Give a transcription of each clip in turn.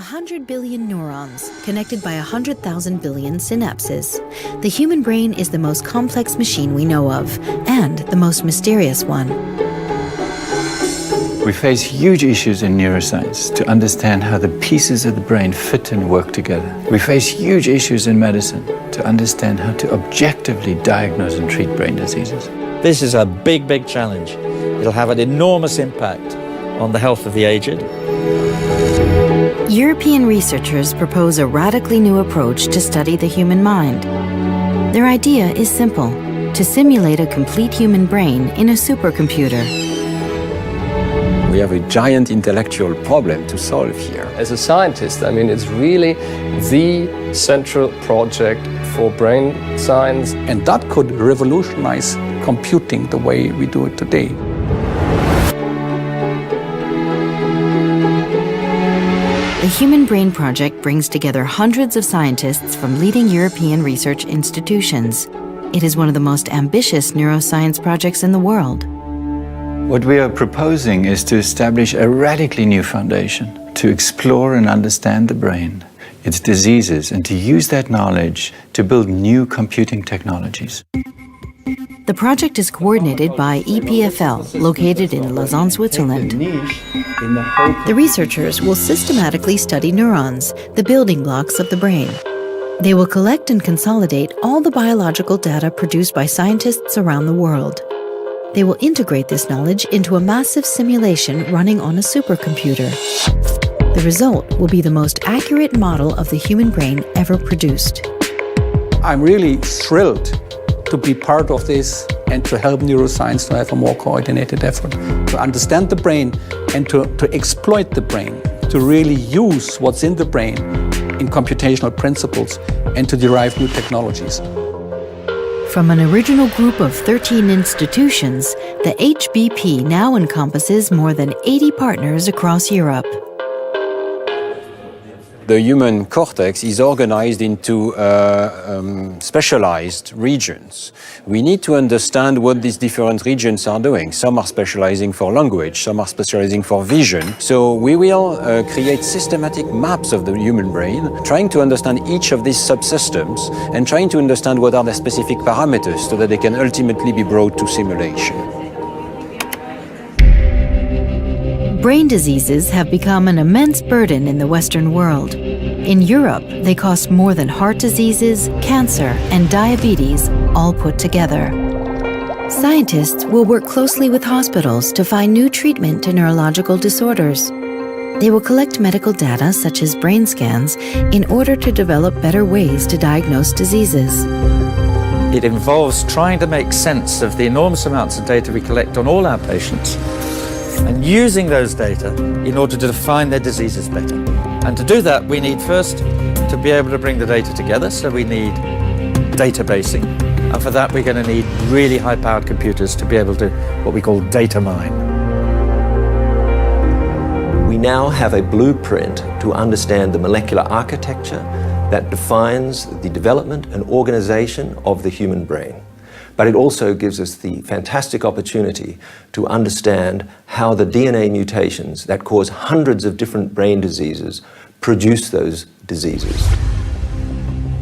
100 billion neurons, connected by 100,000 billion synapses. The human brain is the most complex machine we know of, and the most mysterious one. We face huge issues in neuroscience to understand how the pieces of the brain fit and work together. We face huge issues in medicine to understand how to objectively diagnose and treat brain diseases. This is a big, big challenge. It'll have an enormous impact on the health of the aged. European researchers propose a radically new approach to study the human mind. Their idea is simple: to simulate a complete human brain in a supercomputer. We have a giant intellectual problem to solve here. As a scientist, I mean, it's really the central project for brain science. And that could revolutionize computing the way we do it today. The Human Brain Project brings together hundreds of scientists from leading European research institutions. It is one of the most ambitious neuroscience projects in the world. What we are proposing is to establish a radically new foundation to explore and understand the brain, its diseases, and to use that knowledge to build new computing technologies. The project is coordinated by EPFL, located in Lausanne, Switzerland. The researchers will systematically study neurons, the building blocks of the brain. They will collect and consolidate all the biological data produced by scientists around the world. They will integrate this knowledge into a massive simulation running on a supercomputer. The result will be the most accurate model of the human brain ever produced. I'm really thrilled to be part of this and to help neuroscience to have a more coordinated effort, to understand the brain and to exploit the brain, to really use what's in the brain in computational principles and to derive new technologies. From an original group of 13 institutions, the HBP now encompasses more than 80 partners across Europe. The human cortex is organized into specialized regions. We need to understand what these different regions are doing. Some are specializing for language, some are specializing for vision. So we will create systematic maps of the human brain, trying to understand each of these subsystems and trying to understand what are the specific parameters so that they can ultimately be brought to simulation. Brain diseases have become an immense burden in the Western world. In Europe, they cost more than heart diseases, cancer, and diabetes all put together. Scientists will work closely with hospitals to find new treatment to neurological disorders. They will collect medical data such as brain scans in order to develop better ways to diagnose diseases. It involves trying to make sense of the enormous amounts of data we collect on all our patients and using those data in order to define their diseases better. And to do that, we need first to be able to bring the data together, so we need databasing. And for that, we're going to need really high-powered computers to be able to, what we call data mine. We now have a blueprint to understand the molecular architecture that defines the development and organization of the human brain. But it also gives us the fantastic opportunity to understand how the DNA mutations that cause hundreds of different brain diseases produce those diseases.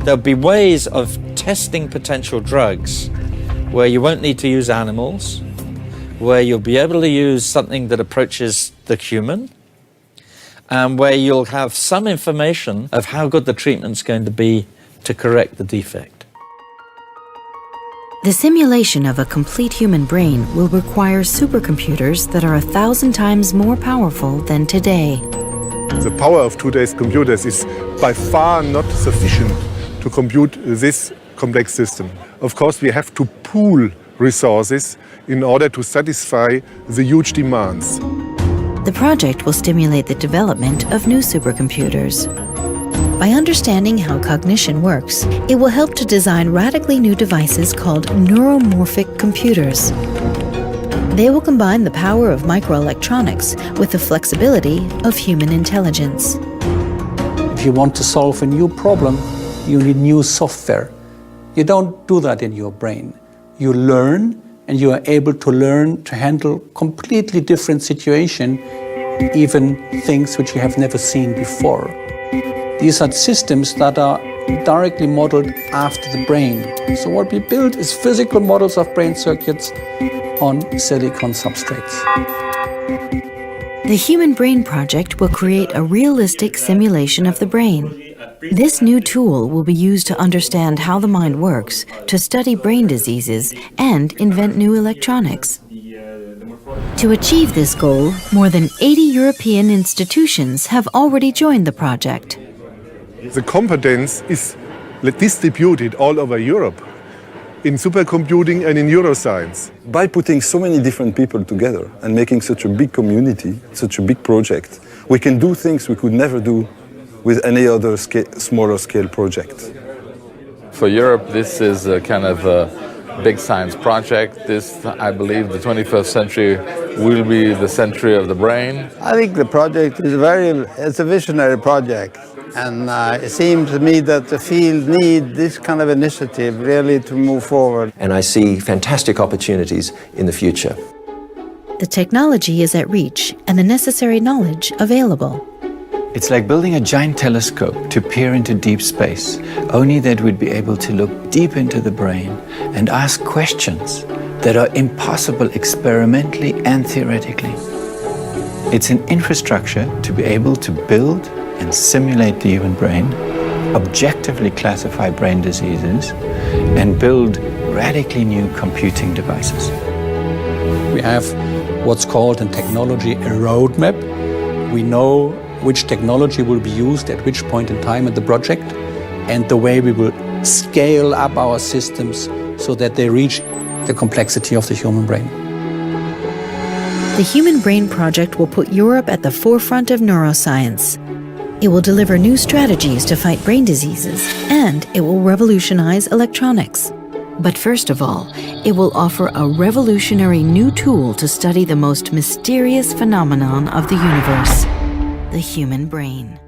There'll be ways of testing potential drugs where you won't need to use animals, where you'll be able to use something that approaches the human, and where you'll have some information of how good the treatment's going to be to correct the defect. The simulation of a complete human brain will require supercomputers that are 1,000 times more powerful than today. The power of today's computers is by far not sufficient to compute this complex system. Of course, we have to pool resources in order to satisfy the huge demands. The project will stimulate the development of new supercomputers. By understanding how cognition works, it will help to design radically new devices called neuromorphic computers. They will combine the power of microelectronics with the flexibility of human intelligence. If you want to solve a new problem, you need new software. You don't do that in your brain. You learn, and you are able to learn to handle completely different situations, even things which you have never seen before. These are systems that are directly modeled after the brain. So what we build is physical models of brain circuits on silicon substrates. The Human Brain Project will create a realistic simulation of the brain. This new tool will be used to understand how the mind works, to study brain diseases, and invent new electronics. To achieve this goal, more than 80 European institutions have already joined the project. The competence is distributed all over Europe in supercomputing and in neuroscience. By putting so many different people together and making such a big community, such a big project, we can do things we could never do with any other smaller scale project. For Europe, this is a kind of a big science project. This, I believe, the 21st century will be the century of the brain. I think the project is it's a visionary project. And it seems to me that the field needs this kind of initiative really to move forward. And I see fantastic opportunities in the future. The technology is at reach and the necessary knowledge available. It's like building a giant telescope to peer into deep space, only that we'd be able to look deep into the brain and ask questions that are impossible experimentally and theoretically. It's an infrastructure to be able to build and simulate the human brain, objectively classify brain diseases, and build radically new computing devices. We have what's called in technology a roadmap. We know which technology will be used at which point in time in the project, and the way we will scale up our systems so that they reach the complexity of the human brain. The Human Brain Project will put Europe at the forefront of neuroscience. It will deliver new strategies to fight brain diseases, and it will revolutionize electronics. But first of all, it will offer a revolutionary new tool to study the most mysterious phenomenon of the universe, the human brain.